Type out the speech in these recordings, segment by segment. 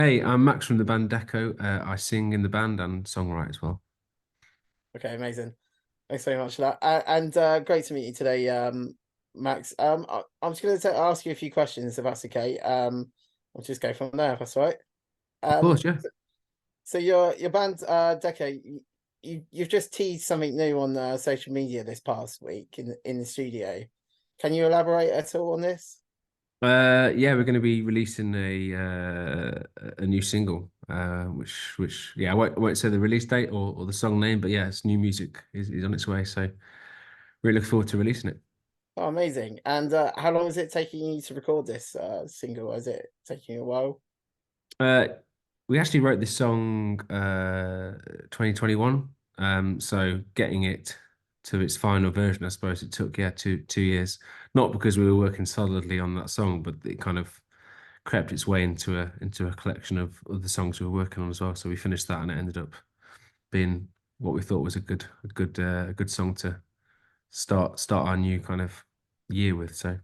Hey, I'm Max from the band Deco. I sing in the band and songwrite as well. Okay, amazing. Thanks very much for that. And great to meet you today, Max. I'm just going to ask you a few questions if that's okay. I'll just go from there if that's all right. Of Um, course, yeah. so your band Deco, you've just teased something new on social media this past week in the studio. Can you elaborate at all on this? Yeah, we're going to be releasing a new single, which yeah, I won't say the release date or the song name, but yeah, it's new music is on its way. So really look forward to releasing it. Oh, amazing. And how long is it taking you to record this single? Is it taking you a while? Uh, we actually wrote this song 2021. So getting it to its final version, I suppose it took two years. Not because we were working solidly on that song, but it kind of crept its way into a collection of other songs we were working on as well. So we finished that, and it ended up being what we thought was a good song to start our new kind of year with. So.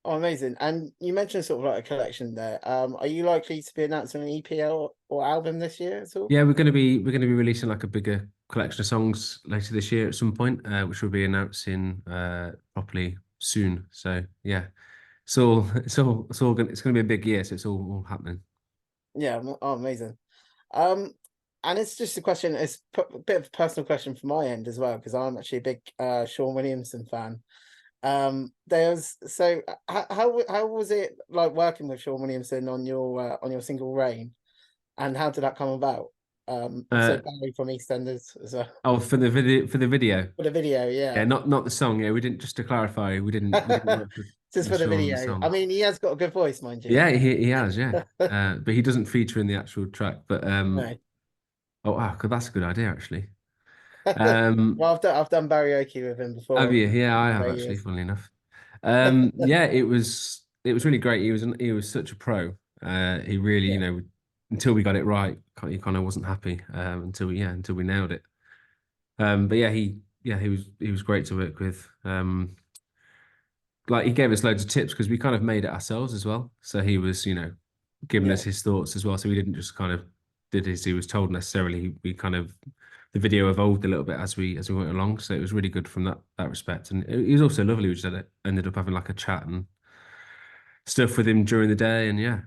Oh, amazing. And you mentioned sort of like a collection there. Are you likely to be announcing an EP or album this year at all? Yeah, we're gonna be releasing like a bigger collection of songs later this year at some point, which we'll be announcing properly soon. So yeah, it's gonna be a big year, so it's all happening. Yeah, oh, amazing. Um, and it's just a question, a bit of a personal question from my end as well, because I'm actually a big Sean Williamson fan. There's so how was it like working with Sean Williamson on your single Rain, and how did that come about? Also Uh, Barry from EastEnders as well oh, for the video, for the video, yeah, yeah. not the song. Yeah, we didn't. Just to clarify, we didn't work Just with for the Sean on the video. I song. mean, he has got a good voice, mind you. Yeah, he has, yeah, but he doesn't feature in the actual track. But No. oh wow, that's a good idea actually. Well, I've done karaoke with him Have before you? Yeah, I have for actually, years. funnily enough. Yeah, it was really great. He was such a pro. He really, Yeah, until we got it right, he kind of wasn't happy until we nailed it. But he was great to work with. Like he gave us loads of tips because we kind of made it ourselves as well. So he was, giving us yeah, his thoughts as well. So we didn't just kind of did as he was told necessarily. We kind of the video evolved a little bit as we went along. So it was really good from that respect. And he was also lovely. We just ended up having like a chat and stuff with him during the day. And yeah,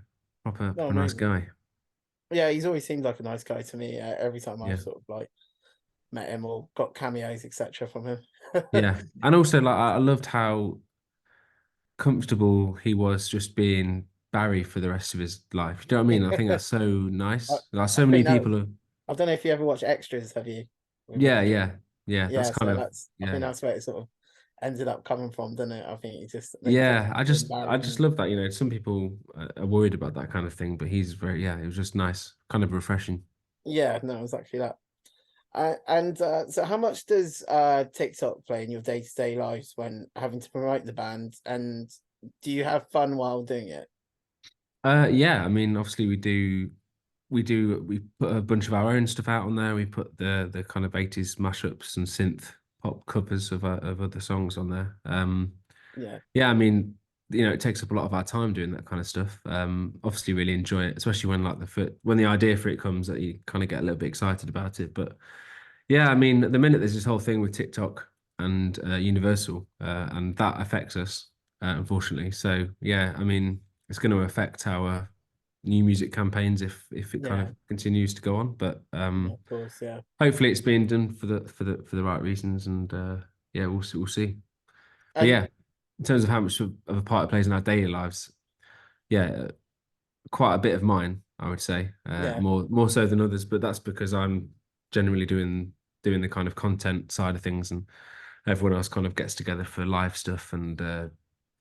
proper no, proper nice amazing. guy. Yeah, he's always seemed like a nice guy to me. Every time I've Yeah, sort of like met him or got cameos, etc., from him. yeah. And also like I loved how comfortable he was just being Barry for the rest of his life. Do you know what I mean? I think that's so I, nice. Like I so many think that people have. I don't know if you ever watch Extras, have you? With Yeah, yeah, yeah. That's yeah, kind so of that's I think yeah. that's where it sort of ended up coming from, doesn't it? I think he just they just Yeah, ended I up doing just I Barry, just didn't love that, some people are worried about that kind of thing, but he's very, yeah, it was just nice, kind of refreshing. he? Yeah, no, exactly that. And so how much does TikTok play in your day-to-day lives when having to promote the band? And do you have fun while doing it? Yeah, I mean, obviously we put a bunch of our own stuff out on there. We put the kind of 80s mashups and synth pop covers of other songs on there. Yeah, Yeah, I mean, it takes up a lot of our time doing that kind of stuff. Obviously really enjoy it, especially when like when the idea for it comes that you kind of get a little bit excited about it. But yeah, I mean, at the minute there's this whole thing with TikTok and Universal, and that affects us, unfortunately. So yeah, I mean, it's going to affect our new music campaigns if it kind yeah, of continues to go on. But yeah, of course, yeah. hopefully it's being done for the right reasons, and yeah, we'll see. But And yeah, in terms of how much of a part it plays in our daily lives, yeah, quite a bit of mine, I would say, yeah, more so than others. But that's because I'm generally doing the kind of content side of things, and everyone else kind of gets together for live stuff and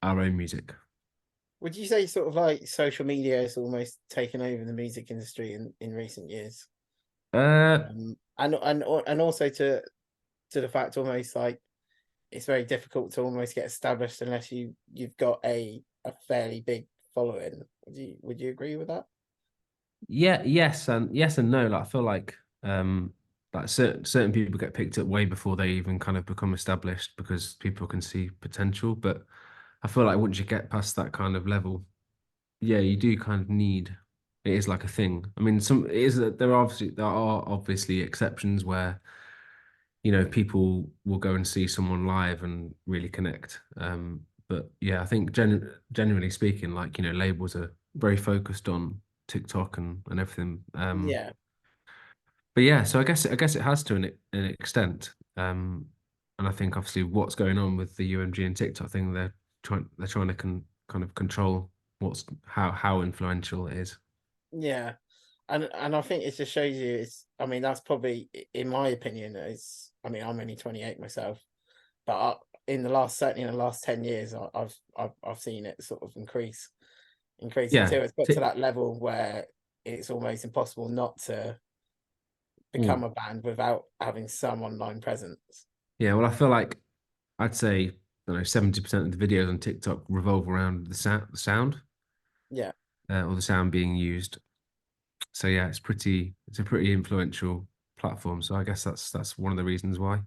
our own music. would you say sort of like social media has almost taken over the music industry in recent years? Uh, And also to the fact almost like it's very difficult to almost get established unless you've got a fairly big following. Would you agree with that? yeah, yes and no. Like I feel like certain people get picked up way before they even kind of become established because people can see potential. But I feel like once you get past that kind of level, yeah, you do kind of need it is like a thing. I mean, some it is there are obviously exceptions where people will go and see someone live and really connect. But yeah, I think generally speaking, like labels are very focused on TikTok and everything. Yeah, But yeah, so I guess it has to an extent. And I think obviously what's going on with the UMG and TikTok thing, they're trying to kind of control what's how influential it is. yeah. And I think it just shows you it's I mean that's probably in my opinion is I mean I'm only 28 myself, but in the last certainly in the last 10 years I've seen it sort of increase Yeah. until it's got to that level where it's almost impossible not to become Mm. a band without having some online presence. Yeah. Well, I feel like I'd say, I don't know, 70% of the videos on TikTok revolve around the sound, Yeah, or the sound being used. So yeah, it's a pretty influential platform. So I guess that's one of the reasons why.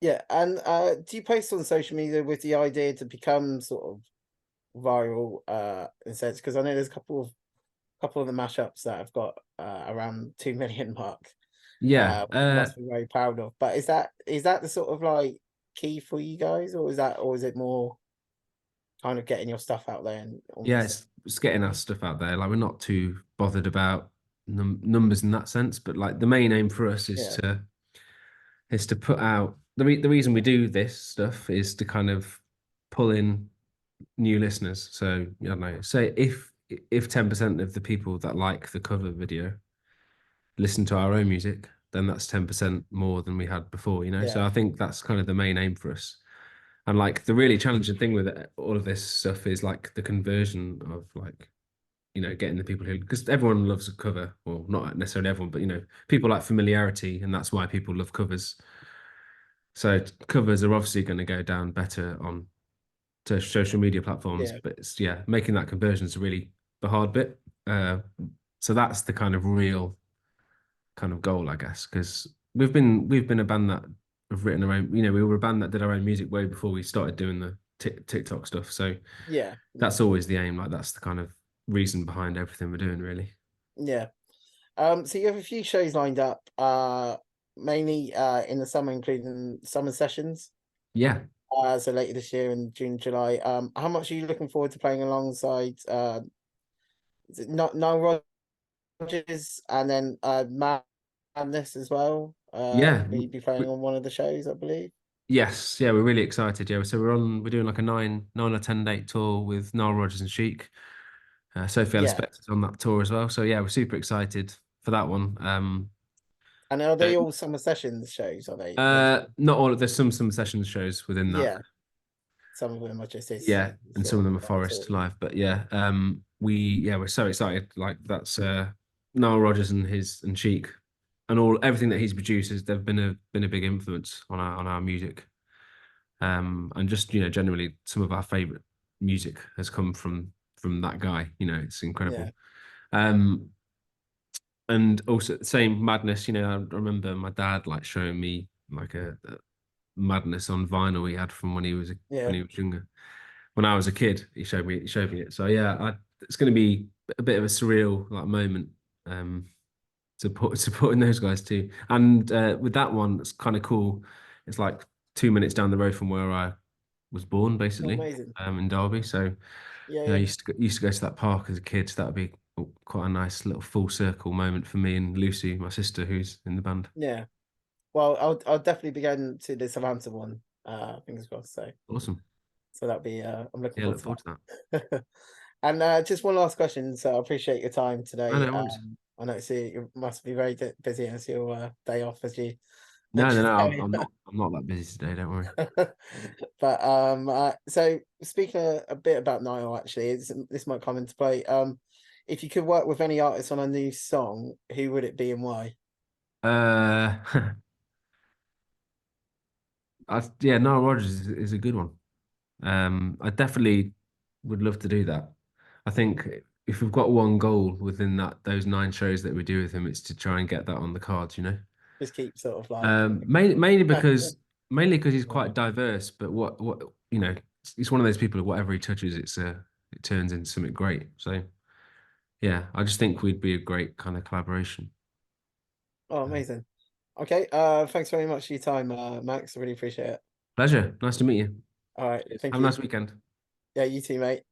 yeah. And do you post on social media with the idea to become sort of viral in a sense? Because I know there's a couple of the mashups that have got around 2 million mark, Yeah. which you must be very proud of. But is that the sort of like key for you guys, or is it more kind of getting your stuff out there and Yeah, almost it's getting our stuff out there. Like we're not too bothered about numbers in that sense, but like the main aim for us is yeah, to put out the reason we do this stuff is to kind of pull in new listeners. So I don't know, say if 10% of the people that like the cover video listen to our own music, then that's 10% more than we had before. So yeah, I think that's kind of the main aim for us. And like the really challenging thing with all of this stuff is like the conversion of like getting the people who, because everyone loves a cover, well, not necessarily everyone, but people like familiarity, and that's why people love covers. So covers are obviously going to go down better on to social media platforms, yeah, but it's yeah, making that conversion is really the hard bit. Uh, so that's the kind of real kind of goal, I guess, because we've been a band that have written our own. We were a band that did our own music way before we started doing the TikTok stuff. So yeah, that's always the aim. Like that's the kind of reason behind everything we're doing, really. yeah. So you have a few shows lined up, mainly in the summer, including summer sessions. Yeah, So later this year in June, July. How much are you looking forward to playing alongside? Is it not Nile Rodgers and then Madness as well? yeah. Will you be playing on one of the shows, I believe? Yes, yeah, we're really excited. Yeah, so we're doing like a nine or 10 date tour with Nile Rodgers and Chic. Sophie Ellis Yeah. Bextor's on that tour as well. So yeah, we're super excited for that one. And are Uh, they all summer sessions shows? Are they those ones? Not all. There's some sessions shows within that. Yeah. Some of them are just this Yeah, and some sort of of them are Forest tour. live. But yeah, we're so excited. Like that's Nile Rodgers and Chic and everything that he's produced has they've been a big influence on our music. And just generally some of our favorite music has come from that guy. It's Yeah. incredible. Um, and also same Madness. I remember my dad like showing me like a Madness on vinyl he had from when Yeah. he was younger. When I was a kid, he showed me it. So yeah, it's going to be a bit of a surreal like moment. Um, supporting those guys too. And with that one, it's kind of cool. It's like 2 minutes down the road from where I was born, Oh, basically, amazing. in Derby. So Yeah, I yeah. used to go to that park as a kid. So that would be quite a nice little full circle moment for me and Lucy, my sister, who's in the band. Yeah. Well, I'll definitely be going to the Savannah one, fingers crossed. Awesome. So that'll be I'm looking Yeah, forward look to forward to that. that. And just one last question. So I appreciate your time No, today. no worries. I know you must be very busy and it's your day off, as you No, no, mentioned no. I'm, earlier. I'm not. I'm not that busy today. Don't worry. But so speaking a bit about Niall, actually, this might come into play. If you could work with any artist on a new song, who would it be and why? Uh, yeah, Nile Rodgers is a good one. I definitely would love to do that. I think if we've got one goal within those 9 shows that we do with him, it's to try and get that on the cards. Just keep sort of like, Mainly because he's yeah, quite diverse, but what he's one of those people who whatever he touches, it turns into something great. So yeah, I just think we'd be a great kind of collaboration. Oh, amazing. Okay, thanks very much for your time, Max. I really appreciate it. Pleasure. Nice to meet you. All right, Cheers. thank Have a you. nice weekend. Yeah, you too, mate.